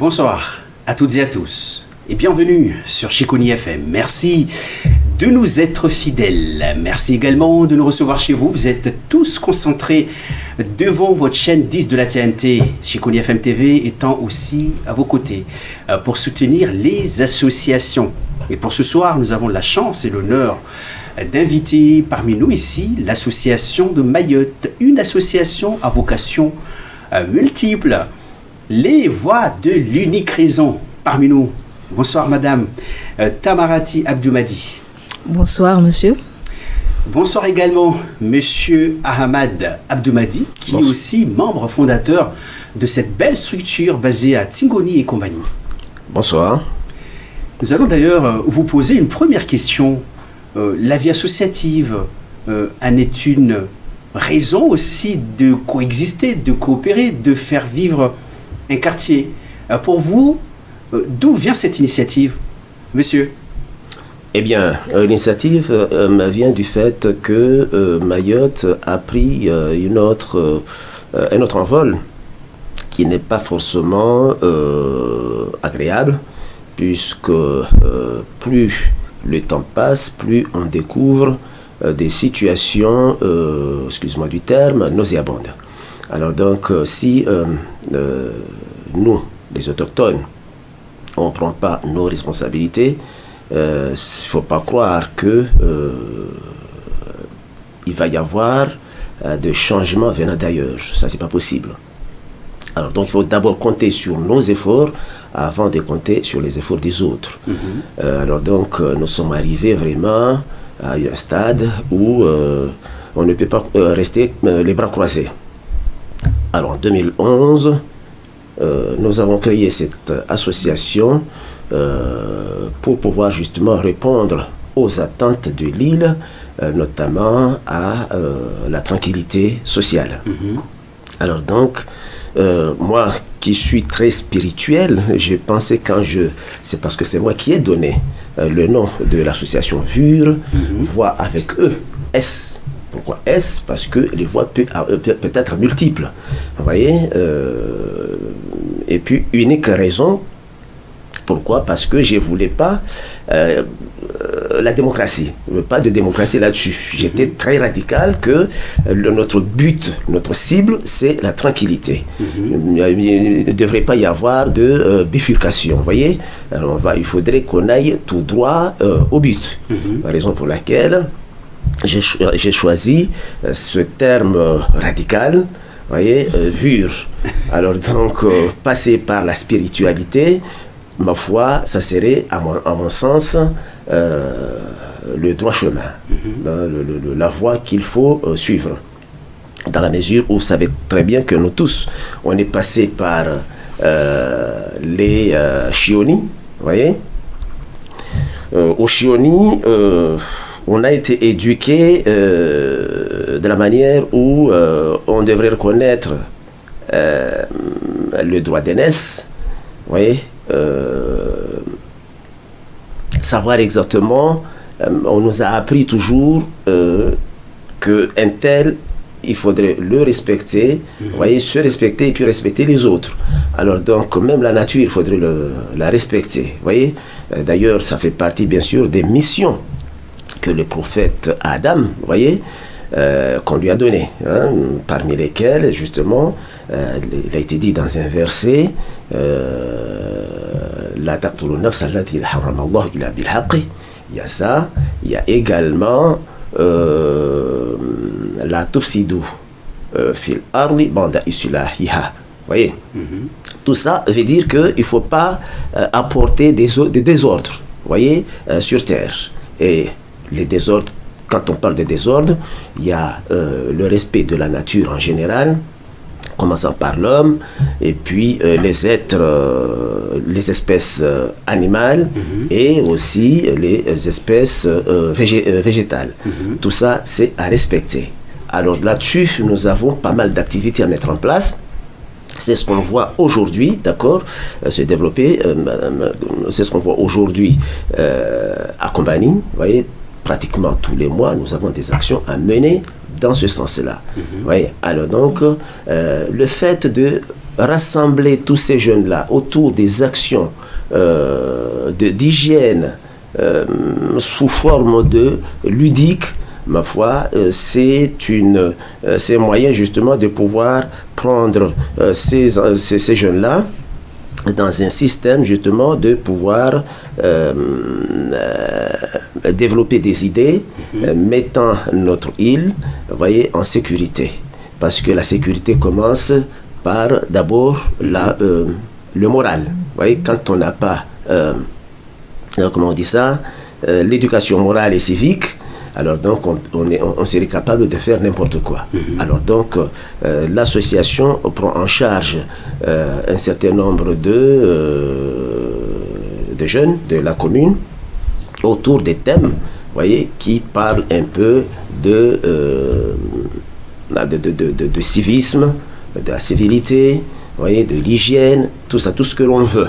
Bonsoir à toutes et à tous et bienvenue sur Shikouni FM. Merci de nous être fidèles. Merci également de nous recevoir chez vous. Vous êtes tous concentrés devant votre chaîne 10 de la TNT, Shikouni FM TV étant aussi à vos côtés pour soutenir les associations. Et pour ce soir, nous avons la chance et l'honneur d'inviter parmi nous ici l'association de Mayotte, une association à vocation multiple. Les voix de l'unique raison parmi nous. Bonsoir Madame Tamarati Abdoumadi. Bonsoir Monsieur. Bonsoir également Monsieur Ahmad Abdoumadi, qui est aussi membre fondateur de cette belle structure basée à Tingoni et compagnie. Bonsoir. Nous allons d'ailleurs vous poser une première question. La vie associative en est une raison aussi de coexister, de coopérer, de faire vivre un quartier. Pour vous, d'où vient cette initiative, monsieur? Eh bien, l'initiative vient du fait que Mayotte a pris un autre envol qui n'est pas forcément agréable, puisque plus le temps passe, plus on découvre des situations, excuse-moi du terme, nauséabondes. Alors donc, si nous, les autochtones, on ne prend pas nos responsabilités, il ne faut pas croire que il va y avoir de changements venant d'ailleurs. Ça, c'est pas possible. Alors donc, il faut d'abord compter sur nos efforts avant de compter sur les efforts des autres. Alors donc, nous sommes arrivés vraiment à un stade où on ne peut pas rester les bras croisés. Alors en 2011, nous avons créé cette association pour pouvoir justement répondre aux attentes de l'île, notamment à la tranquillité sociale. Alors donc, moi qui suis très spirituel, je pensais c'est parce que c'est moi qui ai donné le nom de l'association VUR, voix avec eux, S. Pourquoi S? Parce que les voix peuvent être multiples. Vous voyez et puis, unique raison. Pourquoi? Parce que je ne voulais pas la démocratie. Pas de démocratie là-dessus. J'étais très radical que notre but, notre cible, c'est la tranquillité. Il ne devrait pas y avoir de bifurcation. Vous voyez? Alors, il faudrait qu'on aille tout droit au but. La raison pour laquelle j'ai choisi ce terme radical, vous voyez, VUR. Alors donc, passer par la spiritualité, ma foi, ça serait, à mon sens, le droit chemin, la voie qu'il faut suivre. Dans la mesure où vous savez très bien que nous tous, on est passé par les Chioni, vous voyez. Aux Chioni, on a été éduqué de la manière où on devrait reconnaître le droit d'aînesse, vous voyez, savoir exactement, on nous a appris toujours qu'un tel, il faudrait le respecter, vous voyez, se respecter et puis respecter les autres. Alors donc, même la nature, il faudrait la respecter, vous voyez. D'ailleurs, ça fait partie, bien sûr, des missions que le prophète Adam, vous voyez, qu'on lui a donné, parmi lesquels, justement, il a été dit dans un verset, La taqtulu nafsa allati harrama Allah illa bil haqqi. Il y a ça, il y a également la tufsidu fil ardi ba'da islahiha. Vous voyez, tout ça veut dire qu'il ne faut pas apporter des désordres, vous voyez, sur terre. Et les désordres, quand on parle de désordre, il y a le respect de la nature en général, commençant par l'homme, et puis les espèces animales, et aussi les espèces végétales. Tout ça, c'est à respecter. Alors là-dessus, nous avons pas mal d'activités à mettre en place. C'est ce qu'on voit aujourd'hui, d'accord, se développer. C'est ce qu'on voit aujourd'hui à Compagnie, vous voyez. Pratiquement tous les mois, nous avons des actions à mener dans ce sens-là. Oui. Alors donc, le fait de rassembler tous ces jeunes-là autour des actions d'hygiène sous forme de ludique, ma foi, c'est un moyen justement de pouvoir prendre ces jeunes-là dans un système justement de pouvoir développer des idées, mettant notre île, vous voyez, en sécurité. Parce que la sécurité commence par d'abord le moral. Vous voyez, quand on n'a pas, comment on dit ça, l'éducation morale et civique, alors donc on serait capable de faire n'importe quoi. Alors donc l'association prend en charge un certain nombre de jeunes de la commune autour des thèmes, voyez, qui parlent un peu de civisme, de la civilité, voyez, de l'hygiène, tout ça, tout ce que l'on veut.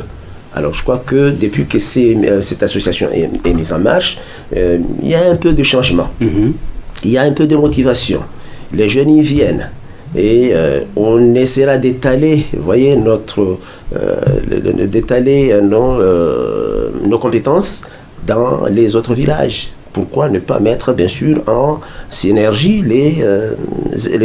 Alors, je crois que depuis que cette association est mise en marche, il y a un peu de changement. Il y a un peu de motivation. Les jeunes y viennent. Et on essaiera d'étaler, vous voyez, d'étaler nos compétences dans les autres villages. Pourquoi ne pas mettre, bien sûr, en synergie les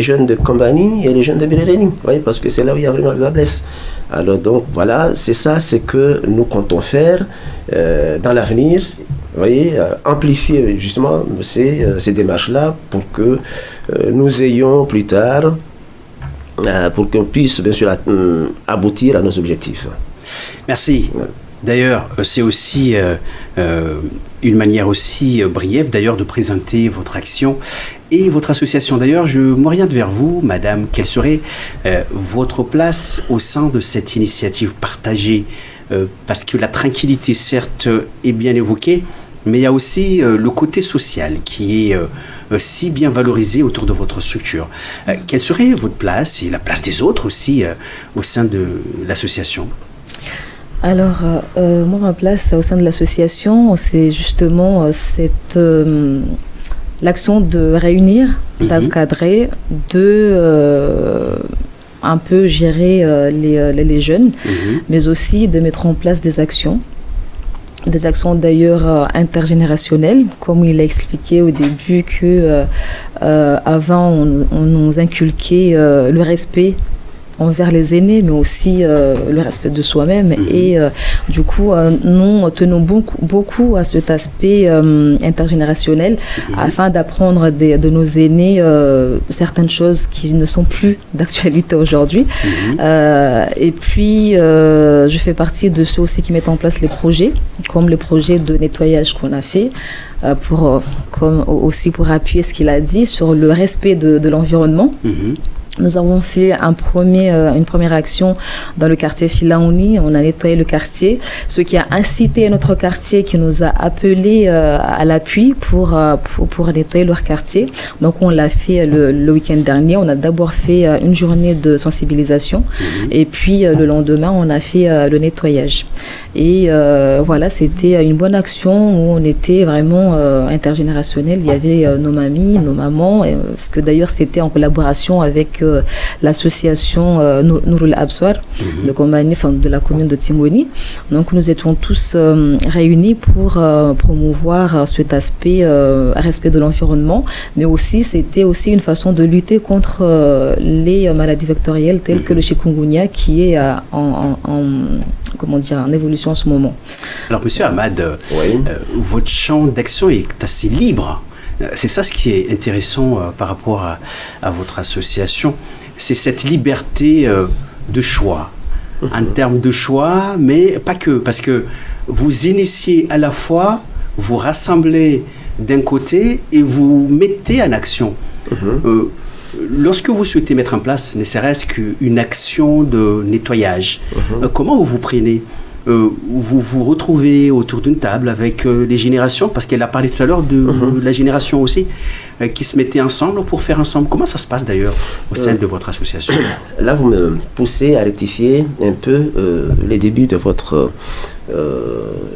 jeunes de Kombani et les jeunes de Birereni, vous voyez, parce que c'est là où il y a vraiment le bas blesse. Alors donc, voilà, c'est que nous comptons faire dans l'avenir, vous voyez, amplifier justement ces démarches-là pour que nous ayons plus tard, pour qu'on puisse, bien sûr, aboutir à nos objectifs. Merci. D'ailleurs, c'est aussi une manière aussi briève d'ailleurs de présenter votre action et votre association. D'ailleurs, je m'oriente vers vous, madame. Quelle serait votre place au sein de cette initiative partagée parce que la tranquillité, certes, est bien évoquée, mais il y a aussi le côté social qui est si bien valorisé autour de votre structure. Quelle serait votre place et la place des autres aussi au sein de l'association ? Alors, moi, ma place au sein de l'association, c'est justement l'action de réunir, d'encadrer, un peu gérer les jeunes, mais aussi de mettre en place des actions d'ailleurs intergénérationnelles, comme il a expliqué au début que avant on nous inculquait le respect envers les aînés, mais aussi le respect de soi-même. Et du coup, nous tenons beaucoup à cet aspect intergénérationnel afin d'apprendre de nos aînés certaines choses qui ne sont plus d'actualité aujourd'hui. Et puis, je fais partie de ceux aussi qui mettent en place les projets, comme le projet de nettoyage qu'on a fait, comme aussi pour appuyer ce qu'il a dit sur le respect de l'environnement. Nous avons fait une première action dans le quartier Filaouni. On a nettoyé le quartier, ce qui a incité notre quartier qui nous a appelés à l'appui pour nettoyer leur quartier. Donc on l'a fait le week-end dernier. On a d'abord fait une journée de sensibilisation et puis le lendemain on a fait le nettoyage. Et voilà, c'était une bonne action où on était vraiment intergénérationnel. Il y avait nos mamies, nos mamans, parce que d'ailleurs c'était en collaboration avec l'association Nourul Abswar de la commune de Tingoni. Donc nous étions tous réunis pour promouvoir cet aspect respect de l'environnement, mais aussi c'était aussi une façon de lutter contre les maladies vectorielles telles que le chikungunya qui est en évolution en ce moment. Alors monsieur Ahmad, votre champ d'action est assez libre. C'est ça ce qui est intéressant par rapport à votre association, c'est cette liberté de choix, en termes de choix, mais pas que, parce que vous initiez à la fois, vous rassemblez d'un côté et vous mettez en action. Lorsque vous souhaitez mettre en place, ne serait-ce qu'une action de nettoyage, comment vous vous prenez vous vous retrouvez autour d'une table avec les générations, parce qu'elle a parlé tout à l'heure de la génération aussi, qui se mettait ensemble pour faire ensemble. Comment ça se passe d'ailleurs au sein de votre association? Là, vous me poussez à rectifier un peu les débuts de votre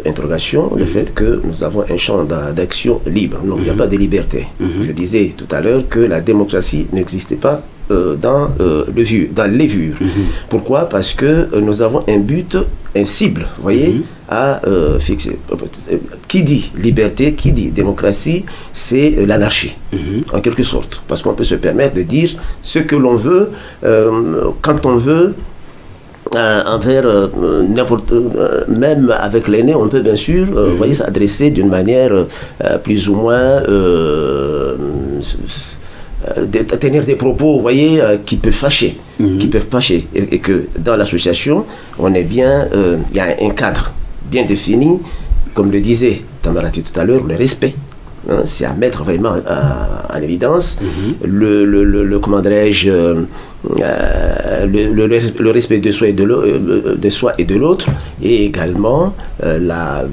interrogation, le fait que nous avons un champ d'action libre. Non, il n'y a pas de liberté. Je disais tout à l'heure que la démocratie n'existait pas dans les vues. Pourquoi? Parce que nous avons un but, une cible, vous voyez, à fixer. Qui dit liberté, qui dit démocratie, c'est l'anarchie, en quelque sorte. Parce qu'on peut se permettre de dire ce que l'on veut, quand on veut, envers n'importe, même avec l'aîné, on peut bien sûr vous voyez, s'adresser d'une manière plus ou moins tenir des propos, vous voyez, qui peuvent fâcher, et que dans l'association, on est bien, il y a un cadre bien défini, comme le disait Tamarati tout à l'heure, le respect. C'est à mettre vraiment en évidence comment dirais-je, le respect de soi et de l'autre, et également la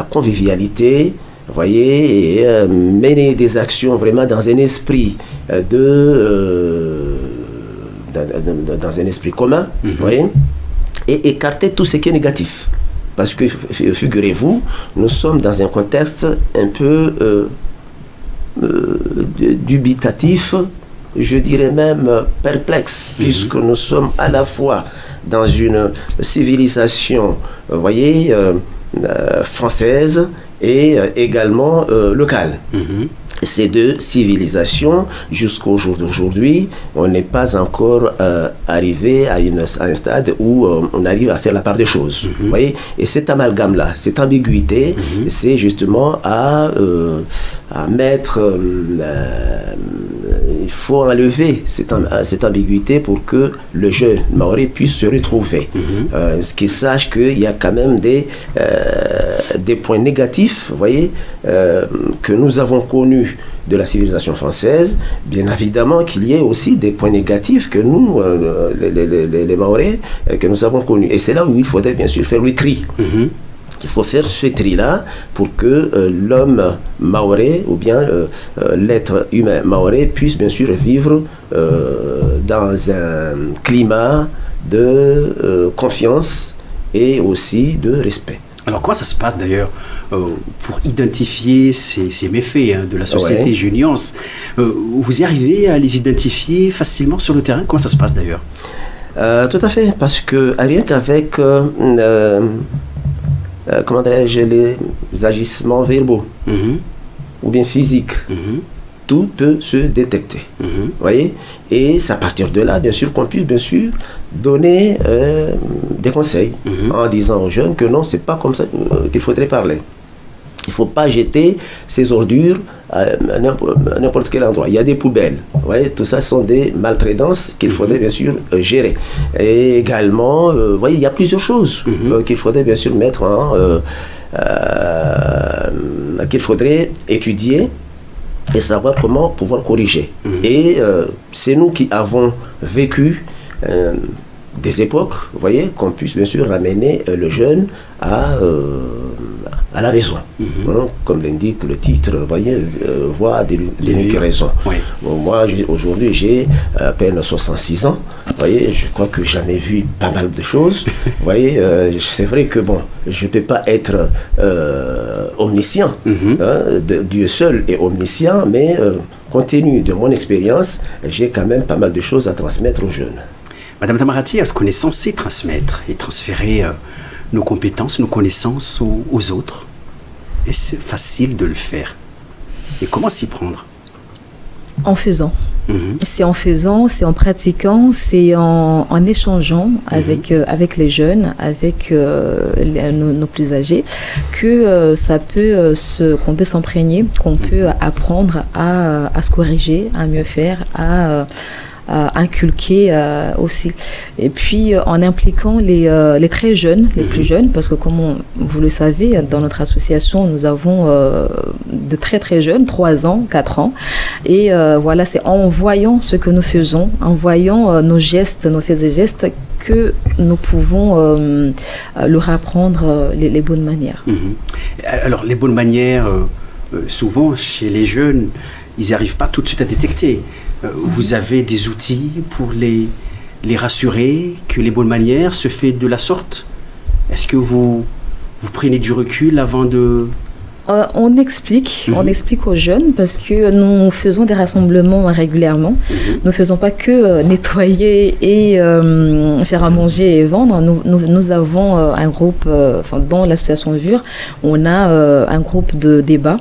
convivialité, vous voyez, et mener des actions vraiment dans un esprit dans un esprit commun, vous voyez, et écarter tout ce qui est négatif. Parce que, figurez-vous, nous sommes dans un contexte un peu dubitatif, je dirais même perplexe, puisque nous sommes à la fois dans une civilisation, vous voyez, française et également locale. Ces deux civilisations, jusqu'au jour d'aujourd'hui, on n'est pas encore arrivé à un stade où on arrive à faire la part des choses. Vous voyez? Et cet amalgame-là, cette ambiguïté, c'est justement à mettre... il faut enlever cette ambiguïté pour que le jeune Maoré puisse se retrouver. Qu'il sache qu'il y a quand même des points négatifs, vous voyez, que nous avons connus de la civilisation française, bien évidemment qu'il y ait aussi des points négatifs que nous, les Maorés, que nous avons connus. Et c'est là où il faudrait bien sûr faire le tri. Il faut faire ce tri-là pour que l'homme maoré ou bien l'être humain maoré puisse bien sûr vivre dans un climat de confiance et aussi de respect. Alors comment ça se passe d'ailleurs pour identifier ces méfaits de la société juniance? Vous y arrivez à les identifier facilement sur le terrain? Comment ça se passe d'ailleurs? Tout à fait, parce que rien qu'avec comment dirais-je, les agissements verbaux ou bien physiques, tout peut se détecter. Vous voyez? Et c'est à partir de là, bien sûr, qu'on puisse bien sûr donner des conseils en disant aux jeunes que non, c'est pas comme ça qu'il faudrait parler. Il ne faut pas jeter ces ordures à n'importe quel endroit. Il y a des poubelles. Vous voyez, tout ça sont des maltraitances qu'il faudrait bien sûr gérer. Et également, vous voyez, il y a plusieurs choses qu'il faudrait bien sûr mettre qu'il faudrait étudier et savoir comment pouvoir corriger. Et c'est nous qui avons vécu des époques, vous voyez, qu'on puisse bien sûr ramener le jeune à la raison. Comme l'indique le titre, vous voyez, voix de l'unique raison. Bon, moi, aujourd'hui, j'ai à peine 66 ans. Vous voyez, je crois que j'en ai vu pas mal de choses. Vous voyez, c'est vrai que bon, je ne peux pas être omniscient. Dieu seul est omniscient, mais compte tenu de mon expérience, j'ai quand même pas mal de choses à transmettre aux jeunes. Madame Tamarati, est-ce qu'on est censé transmettre et transférer nos compétences, nos connaissances aux autres? Et c'est facile de le faire. Et comment s'y prendre? En faisant. C'est en faisant, c'est en pratiquant, c'est en échangeant avec les jeunes, avec nos plus âgés, que qu'on peut s'imprégner, qu'on peut apprendre à se corriger, à mieux faire, à inculquer aussi. Et puis en impliquant les très jeunes, les plus jeunes, parce que comme vous le savez, dans notre association, nous avons de très très jeunes, 3 ans, 4 ans. Et voilà, c'est en voyant ce que nous faisons, en voyant nos gestes, nos faits et gestes, que nous pouvons leur apprendre les bonnes manières. Alors, les bonnes manières, souvent, chez les jeunes, ils n'arrivent pas tout de suite à détecter. Vous avez des outils pour les rassurer que les bonnes manières se font de la sorte? Est-ce que vous prenez du recul avant de... On explique aux jeunes parce que nous faisons des rassemblements régulièrement. Nous ne faisons pas que nettoyer et faire à manger et vendre. Nous avons un groupe, dans l'association VUR, on a un groupe de débat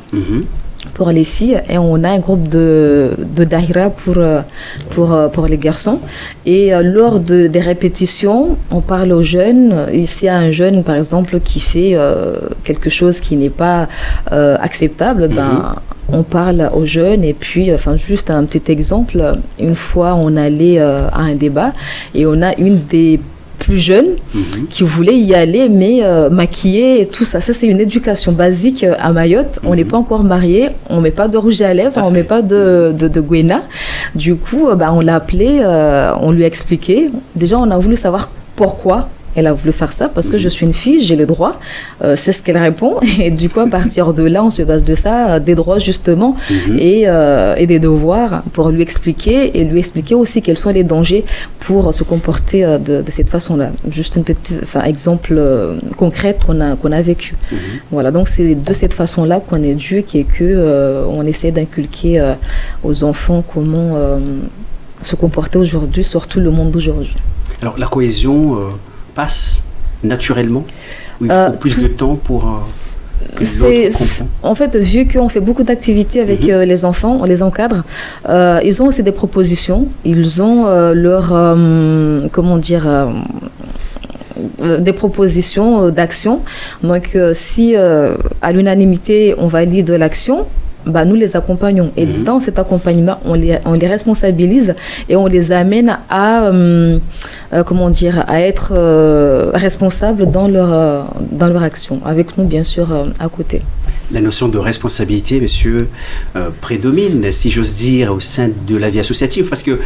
pour les filles et on a un groupe de daïra pour les garçons. Et lors des répétitions, on parle aux jeunes. S'il y a un jeune, par exemple, qui fait quelque chose qui n'est pas acceptable, on parle aux jeunes. Et puis, juste un petit exemple, une fois, on allait à un débat et on a une des plus jeunes qui voulaient y aller, mais maquillée et tout ça. Ça, c'est une éducation basique à Mayotte. On n'est pas encore mariés, on ne met pas de rouge à lèvres, on ne met pas de guéna. Du coup, on l'a appelée, on lui a expliqué. Déjà, on a voulu savoir pourquoi elle a voulu faire ça, parce que je suis une fille, j'ai le droit, c'est ce qu'elle répond. Et du coup, à partir de là, on se base de ça, des droits justement, et des devoirs pour lui expliquer, et lui expliquer aussi quels sont les dangers pour se comporter de cette façon-là. Juste un petit exemple concret qu'on a vécu. Voilà, donc c'est de cette façon-là qu'on éduque et qu'on essaie d'inculquer aux enfants comment se comporter aujourd'hui, surtout le monde d'aujourd'hui. Alors, la cohésion passe naturellement ou il faut plus de temps pour que l'autre comprenne? En fait, vu qu'on fait beaucoup d'activités avec les enfants, on les encadre, ils ont aussi des propositions, ils ont des propositions d'action. Donc, si à l'unanimité, on valide l'action, nous les accompagnons. Et dans cet accompagnement, on les responsabilise et on les amène à être responsables dans leur action. Avec nous, bien sûr, à côté. La notion de responsabilité, monsieur, prédomine, si j'ose dire, au sein de la vie associative, parce que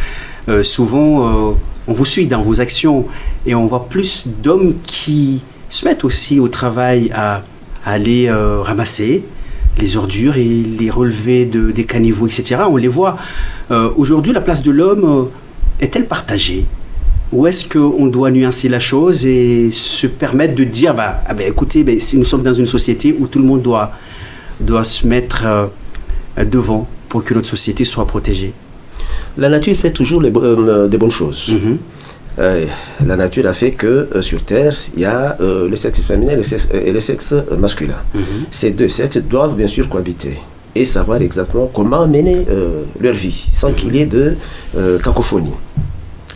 souvent, on vous suit dans vos actions et on voit plus d'hommes qui se mettent aussi au travail à aller ramasser les ordures et les relever des caniveaux, etc. On les voit. Aujourd'hui, la place de l'homme est-elle partagée? Ou est-ce qu'on doit nuancer la chose et se permettre de dire, écoutez, si nous sommes dans une société où tout le monde doit se mettre devant pour que notre société soit protégée? La nature fait toujours des bonnes choses. La nature a fait que sur Terre, il y a le sexe féminin et le sexe masculin. Ces deux sexes doivent bien sûr cohabiter et savoir exactement comment mener leur vie sans qu'il y ait de cacophonie.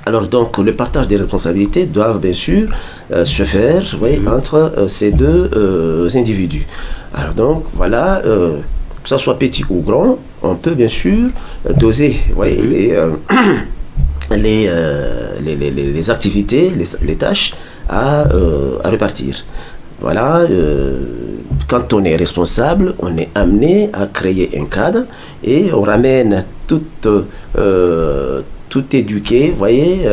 Alors donc, le partage des responsabilités doit bien sûr se faire entre ces deux individus. Alors donc, voilà, que ce soit petit ou grand, on peut bien sûr doser les activités, les tâches à répartir. Voilà, quand on est responsable, on est amené à créer un cadre et on ramène tout éduqué,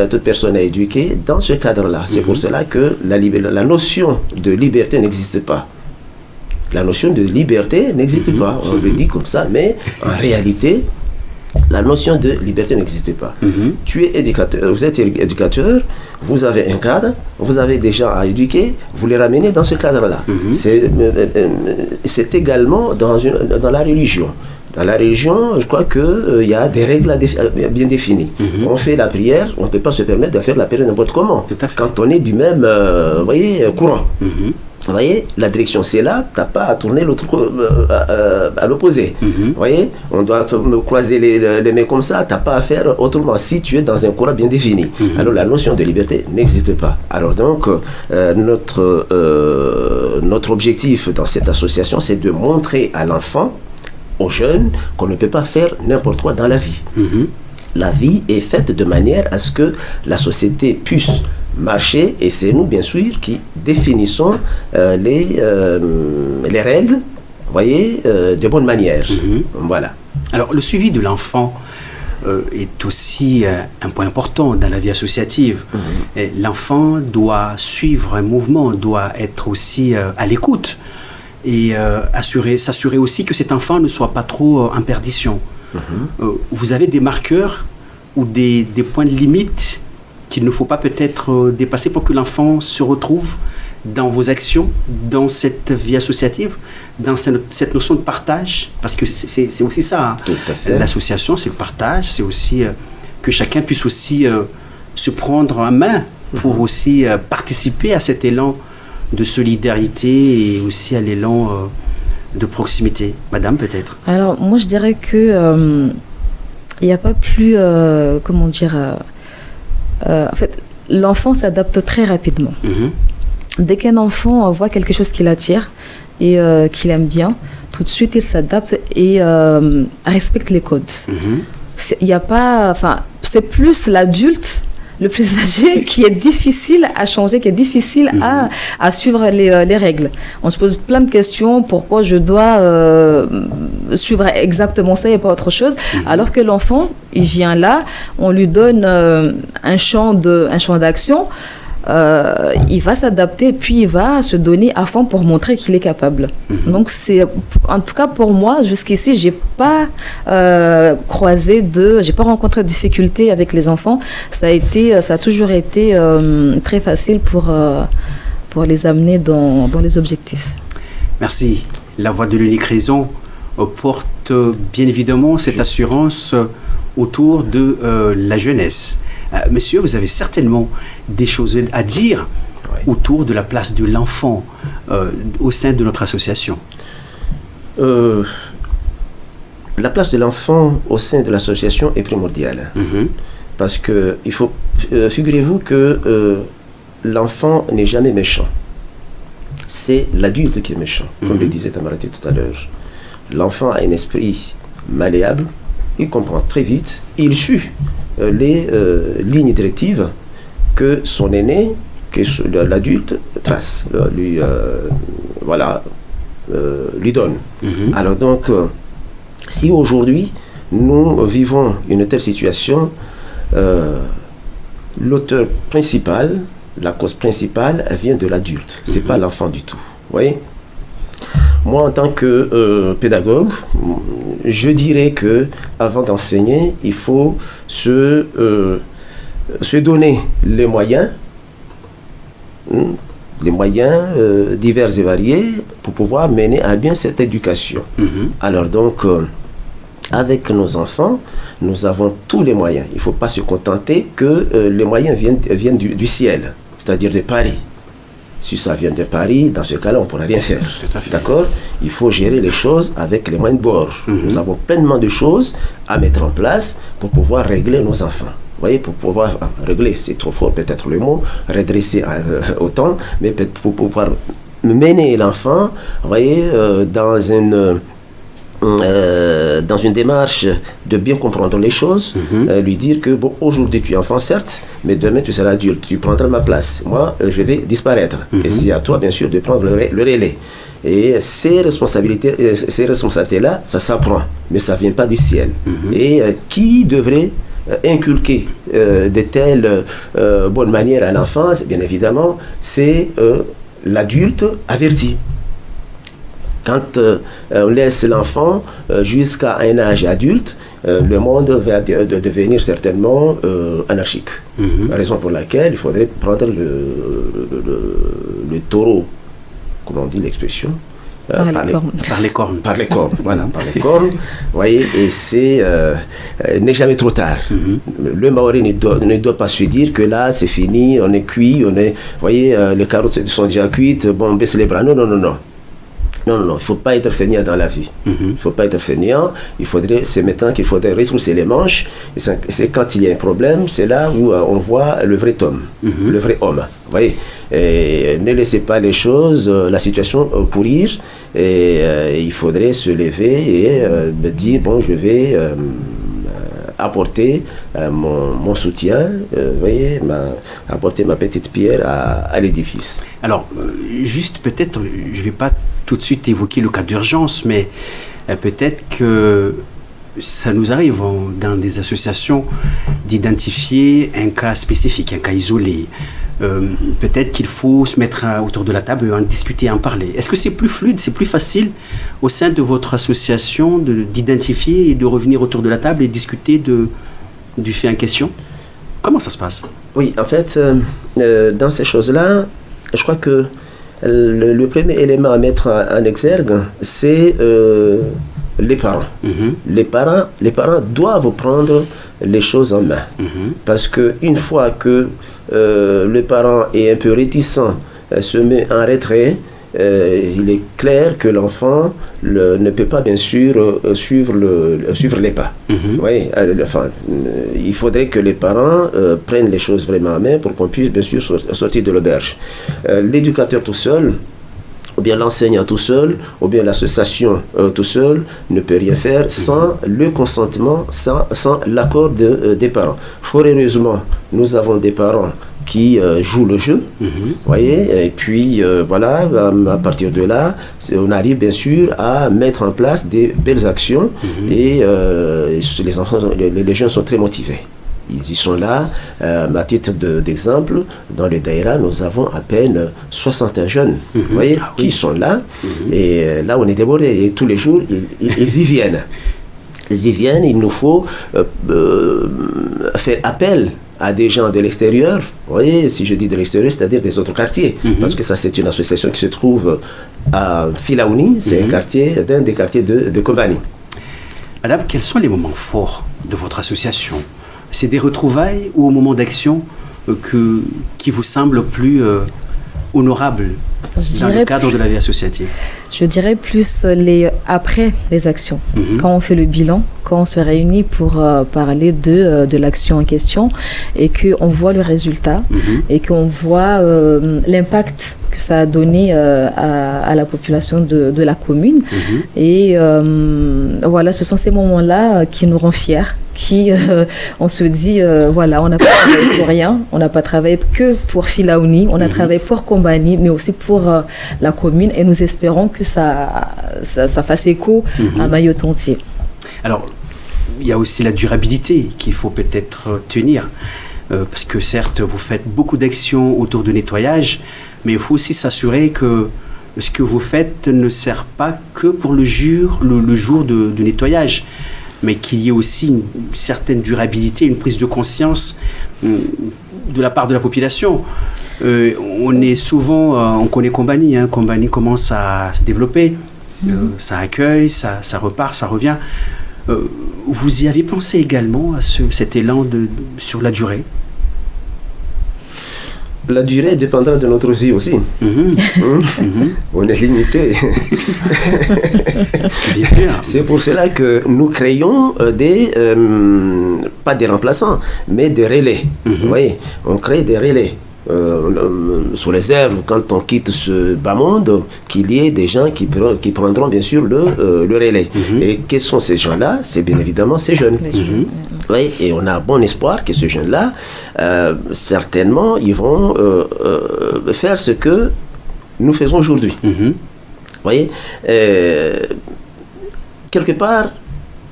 toute personne à éduquer dans ce cadre-là. C'est pour cela que la notion de liberté n'existe pas. La notion de liberté n'existe pas. On le dit comme ça, mais en réalité, la notion de liberté n'existe pas. Tu es éducateur, vous êtes éducateur, vous avez un cadre, vous avez des gens à éduquer, vous les ramenez dans ce cadre-là. C'est également dans la religion. Dans la religion, je crois qu'il y a des règles bien définies. On fait la prière, on ne peut pas se permettre de faire la prière n'importe comment. Quand on est du même courant. Vous voyez, la direction c'est là, tu n'as pas à tourner l'autre à l'opposé. Vous voyez, on doit croiser les mains comme ça, tu n'as pas à faire autrement si tu es dans un courant bien défini. Alors la notion de liberté n'existe pas. Alors donc, notre objectif dans cette association, c'est de montrer à l'enfant, aux jeunes, qu'on ne peut pas faire n'importe quoi dans la vie. La vie est faite de manière à ce que la société puisse marcher et c'est nous bien sûr qui définissons les règles, de bonne manière. Voilà. Alors le suivi de l'enfant est aussi un point important dans la vie associative. Et l'enfant doit suivre un mouvement, doit être aussi à l'écoute et s'assurer aussi que cet enfant ne soit pas trop en perdition. Vous avez des marqueurs ou des points de limite qu'il ne faut pas peut-être dépasser pour que l'enfant se retrouve dans vos actions, dans cette vie associative, dans cette notion de partage, parce que c'est aussi ça. Hein. Tout à fait. L'association, c'est le partage, c'est aussi que chacun puisse aussi se prendre en main pour aussi participer à cet élan de solidarité et aussi à l'élan de proximité. Madame, peut-être. Alors, moi, je dirais que il n'y a pas plus, comment dire, en fait, l'enfant s'adapte très rapidement. Dès qu'un enfant voit quelque chose qui l'attire et qu'il aime bien, tout de suite il s'adapte et respecte les codes. Il y a pas, enfin, c'est plus l'adulte, le plus âgé, qui est difficile à changer, qui est difficile à suivre les règles. On se pose plein de questions, pourquoi je dois suivre exactement ça et pas autre chose, alors que l'enfant, il vient là, on lui donne un champ d'action. Il va s'adapter et puis il va se donner à fond pour montrer qu'il est capable. Donc c'est, en tout cas pour moi, jusqu'ici, j'ai pas rencontré de difficultés avec les enfants. Ça a toujours été très facile pour les amener dans les objectifs. Merci. La voix de l'unique raison porte bien évidemment cette assurance autour de la jeunesse. Monsieur, vous avez certainement des choses à dire autour de la place de l'enfant au sein de notre association. La place de l'enfant au sein de l'association est primordiale. Parce que figurez-vous que l'enfant n'est jamais méchant. C'est l'adulte qui est méchant, comme le disait Tamarati tout à l'heure. L'enfant a un esprit malléable, il comprend très vite, il suit les lignes directives que son aîné, que l'adulte trace, lui donne. Alors donc, si aujourd'hui nous vivons une telle situation, l'auteur principal, la cause principale, elle vient de l'adulte. C'est pas l'enfant du tout. Vous voyez ? Moi, en tant que pédagogue, je dirais que avant d'enseigner, il faut se donner les moyens divers et variés pour pouvoir mener à bien cette éducation. Alors donc, avec nos enfants, nous avons tous les moyens. Il ne faut pas se contenter que les moyens viennent du ciel, c'est-à-dire de Paris. Si ça vient de Paris, dans ce cas-là, on ne pourra rien faire. D'accord ? Il faut gérer les choses avec les moyens de bord. Nous avons pleinement de choses à mettre en place pour pouvoir régler nos enfants. Vous voyez, pour pouvoir régler, c'est trop fort peut-être le mot, redresser autant, mais pour pouvoir mener l'enfant, vous voyez, dans une démarche de bien comprendre les choses, lui dire que bon, aujourd'hui tu es enfant certes, mais demain tu seras adulte, tu prendras ma place, moi je vais disparaître, et c'est à toi bien sûr de prendre le relais. Et ces responsabilités-là, ça s'apprend, mais ça ne vient pas du ciel. Et qui devrait inculquer de telles bonnes manières à l'enfant, bien évidemment, c'est l'adulte averti. Quand on laisse l'enfant jusqu'à un âge adulte, le monde va devenir certainement anarchique. Raison pour laquelle il faudrait prendre le taureau, comme on dit l'expression, par les cornes. Voilà, par les cornes. Voyez, et n'est jamais trop tard. Le Maori ne doit pas se dire que là c'est fini, on est cuit, voyez, les carottes sont déjà cuites, bon, on baisse les bras. Non. Non, il ne faut pas être feignant dans la vie. Il ne faut pas être feignant. C'est maintenant qu'il faudrait retrousser les manches. Et c'est quand il y a un problème, c'est là où on voit le vrai homme. Le vrai homme. Vous voyez, et ne laissez pas les choses, la situation pourrir. Et il faudrait se lever et dire, bon, je vais apporter mon soutien, voyez, apporter ma petite pierre à l'édifice. Alors, juste peut-être, je ne vais pas tout de suite évoquer le cas d'urgence, mais peut-être que ça nous arrive dans des associations d'identifier un cas spécifique, un cas isolé. Peut-être qu'il faut se mettre autour de la table et en discuter, en parler. Est-ce que c'est plus fluide, c'est plus facile au sein de votre association d'identifier et de revenir autour de la table et discuter du fait en question? Comment ça se passe? Oui, en fait, dans ces choses-là, je crois que le premier élément à mettre en exergue, c'est les parents. Les parents doivent prendre les choses en main. Parce qu'une fois que le parent est un peu réticent, se met en retrait, il est clair que l'enfant ne peut pas bien sûr suivre les pas. Oui, il faudrait que les parents prennent les choses vraiment en main pour qu'on puisse bien sûr sortir de l'auberge. L'éducateur tout seul, ou bien l'enseignant tout seul, ou bien l'association tout seul, ne peut rien faire sans le consentement, sans l'accord des parents. Fort heureusement, nous avons des parents qui jouent le jeu, voyez, et puis voilà, à partir de là, on arrive bien sûr à mettre en place des belles actions et les enfants, les jeunes sont très motivés. Ils y sont là. À titre d'exemple, dans le Daïra, nous avons à peine 61 jeunes, voyez, qui sont là. Et là, on est débordés. Et tous les jours, ils y viennent. Ils y viennent. Il nous faut faire appel à des gens de l'extérieur. Vous voyez, si je dis de l'extérieur, c'est-à-dire des autres quartiers. Parce que ça, c'est une association qui se trouve à Filaouni. C'est un des quartiers de Kobani. Madame, quels sont les moments forts de votre association? C'est des retrouvailles ou au moment d'action qui vous semblent plus honorables dans le cadre de la vie associative? Je dirais plus après les actions. Quand on fait le bilan, quand on se réunit pour parler de l'action en question et qu'on voit le résultat et qu'on voit l'impact que ça a donné à la population de la commune. Et voilà, ce sont ces moments-là qui nous rendent fiers, on se dit, voilà, on n'a pas travaillé pour rien, on n'a pas travaillé que pour Filaouni, on a travaillé pour Kombani, mais aussi pour la commune, et nous espérons que ça fasse écho à Mayotte entier. Alors, il y a aussi la durabilité qu'il faut peut-être tenir, parce que certes, vous faites beaucoup d'actions autour de nettoyage, mais il faut aussi s'assurer que ce que vous faites ne sert pas que pour le jour du nettoyage, mais qu'il y ait aussi une certaine durabilité, une prise de conscience de la part de la population. On est souvent, on connaît Kombani, Kombani commence à se développer, ça accueille, ça repart, ça revient. Vous y avez pensé également à cet élan sur la durée? La durée dépendra de notre vie aussi. On est limité. Bien sûr. C'est pour cela que nous créons pas des remplaçants, mais des relais. Vous voyez, on crée des relais. Sous réserve, quand on quitte ce bas monde, qu'il y ait des gens qui prendront bien sûr le relais. Et quels sont ces gens-là? C'est bien évidemment ces jeunes. Oui, et on a bon espoir que ces jeunes-là, certainement, ils vont faire ce que nous faisons aujourd'hui. Vous voyez, quelque part,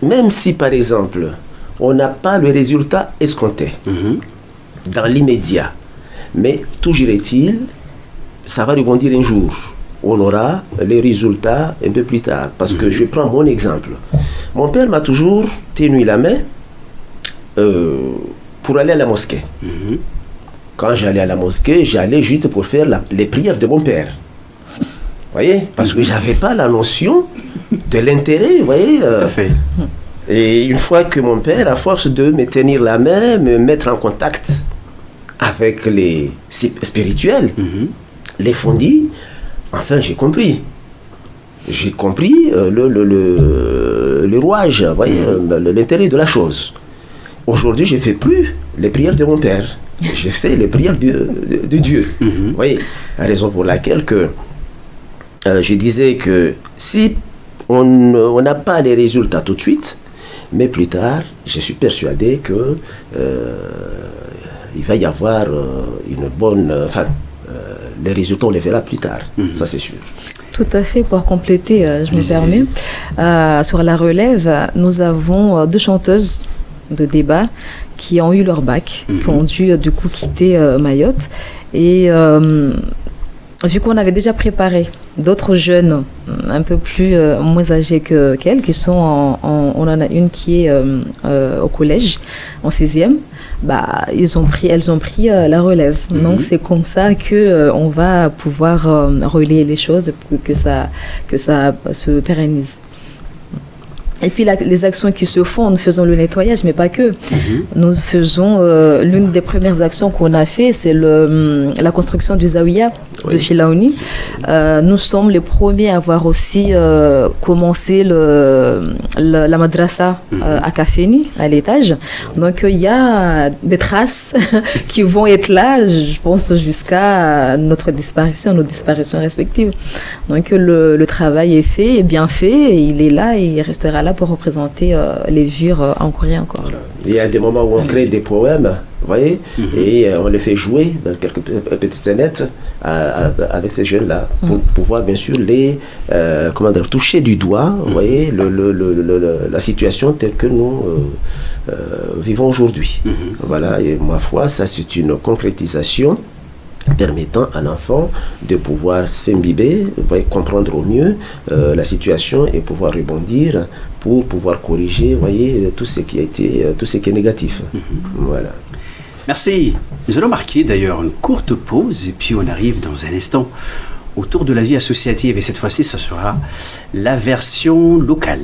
même si par exemple, on n'a pas le résultat escompté dans l'immédiat, mais toujours est-il, ça va rebondir un jour. On aura les résultats un peu plus tard. Parce que je prends mon exemple. Mon père m'a toujours tenu la main pour aller à la mosquée. Quand j'allais à la mosquée, j'allais juste pour faire les prières de mon père. Vous voyez? Parce que je n'avais pas la notion de l'intérêt. Vous voyez? Tout à fait. Et une fois que mon père, à force de me tenir la main, me mettre en contact avec les spirituels, les fondis, enfin j'ai compris. J'ai compris le rouage, voyez, l'intérêt de la chose. Aujourd'hui, je ne fais plus les prières de mon père. Je fais les prières de Dieu. Vous voyez, la raison pour laquelle je disais que si on n'a pas les résultats tout de suite, mais plus tard, je suis persuadé que il va y avoir une bonne... les résultats, on les verra plus tard. Ça, c'est sûr. Tout à fait. Pour compléter, je me permets. sur la relève, nous avons 2 chanteuses de débat qui ont eu leur bac, qui ont dû du coup quitter Mayotte. Et vu qu'on avait déjà préparé d'autres jeunes un peu plus moins âgés qu'elles, qui sont on en a une qui est au collège, en 6e, bah, elles ont pris la relève. Donc c'est comme ça qu'on va pouvoir relayer les choses pour que ça se pérennise. Et puis les actions qui se font, nous faisons le nettoyage, mais pas que. Nous faisons, l'une des premières actions qu'on a fait, c'est la construction du Zawiya de Chilaouni. Nous sommes les premiers à avoir aussi commencé la madrasa à Kafeni, à l'étage. Donc il y a des traces qui vont être là, je pense, jusqu'à notre disparition, nos disparitions respectives. Donc le travail est fait, est bien fait, et il est là et il restera là pour représenter les vures encore et encore. Voilà. Il y a des moments où on crée des poèmes, vous voyez, et on les fait jouer dans quelques petites scénettes avec ces jeunes-là, pour pouvoir bien sûr les toucher du doigt, vous voyez, la situation telle que nous vivons aujourd'hui. Voilà, et ma foi, ça c'est une concrétisation permettant à l'enfant de pouvoir s'imbiber, comprendre au mieux la situation et pouvoir rebondir pour pouvoir corriger, voyez, tout ce qui est négatif. Voilà. Merci. Nous allons marquer d'ailleurs une courte pause et puis on arrive dans un instant autour de la vie associative et cette fois-ci, ça sera la version locale.